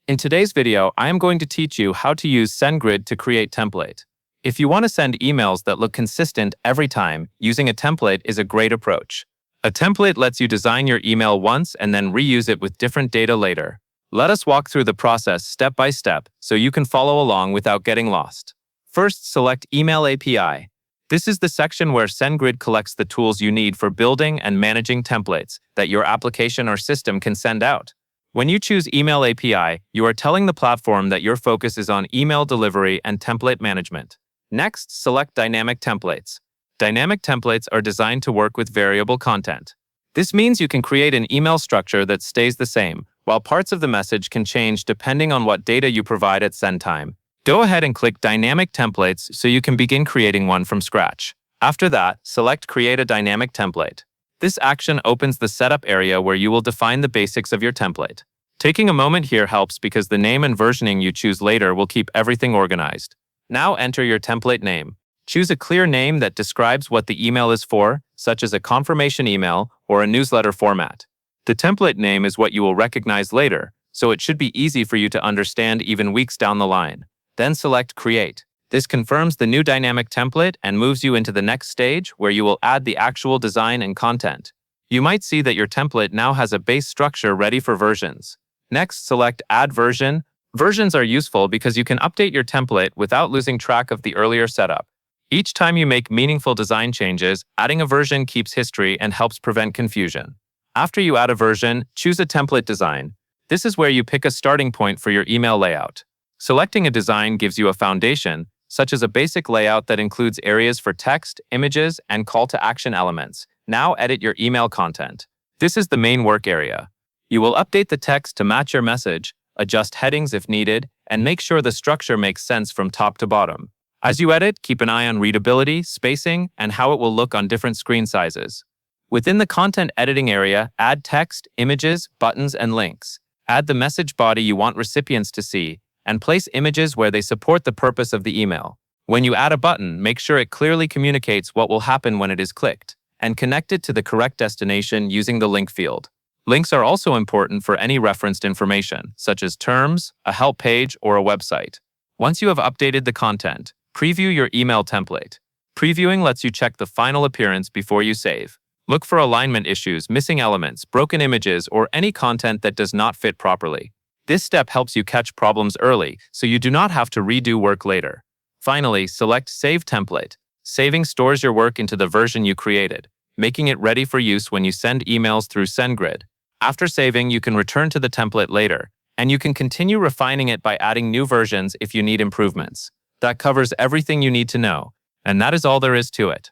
In today's video, I am going to teach you how to use Sendgrid to create template. If you want to send emails that look consistent every time, using a template is a great approach. A template lets you design your email once and then reuse it with different data later. Let us walk through the process step by step so you can follow along without getting lost. First, select Email API. This is the section where Sendgrid collects the tools you need for building and managing templates that your application or system can send out. When you choose Email API, you are telling the platform that your focus is on email delivery and template management. Next, select Dynamic Templates. Dynamic templates are designed to work with variable content. This means you can create an email structure that stays the same, while parts of the message can change depending on what data you provide at send time. Go ahead and click Dynamic Templates so you can begin creating one from scratch. After that, select Create a Dynamic Template. This action opens the setup area where you will define the basics of your template. Taking a moment here helps because the name and versioning you choose later will keep everything organized. Now enter your template name. Choose a clear name that describes what the email is for, such as a confirmation email or a newsletter format. The template name is what you will recognize later, so it should be easy for you to understand even weeks down the line. Then select Create. This confirms the new dynamic template and moves you into the next stage where you will add the actual design and content. You might see that your template now has a base structure ready for versions. Next, select Add Version. Versions are useful because you can update your template without losing track of the earlier setup. Each time you make meaningful design changes, adding a version keeps history and helps prevent confusion. After you add a version, choose a template design. This is where you pick a starting point for your email layout. Selecting a design gives you a foundation, such as a basic layout that includes areas for text, images, and call-to-action elements. Now edit your email content. This is the main work area. You will update the text to match your message, adjust headings if needed, and make sure the structure makes sense from top to bottom. As you edit, keep an eye on readability, spacing, and how it will look on different screen sizes. Within the content editing area, add text, images, buttons, and links. Add the message body you want recipients to see, and place images where they support the purpose of the email. When you add a button, make sure it clearly communicates what will happen when it is clicked, and connect it to the correct destination using the link field. Links are also important for any referenced information, such as terms, a help page, or a website. Once you have updated the content, preview your email template. Previewing lets you check the final appearance before you save. Look for alignment issues, missing elements, broken images, or any content that does not fit properly. This step helps you catch problems early, so you do not have to redo work later. Finally, select Save Template. Saving stores your work into the version you created, making it ready for use when you send emails through Sendgrid. After saving, you can return to the template later, and you can continue refining it by adding new versions if you need improvements. That covers everything you need to know, and that is all there is to it.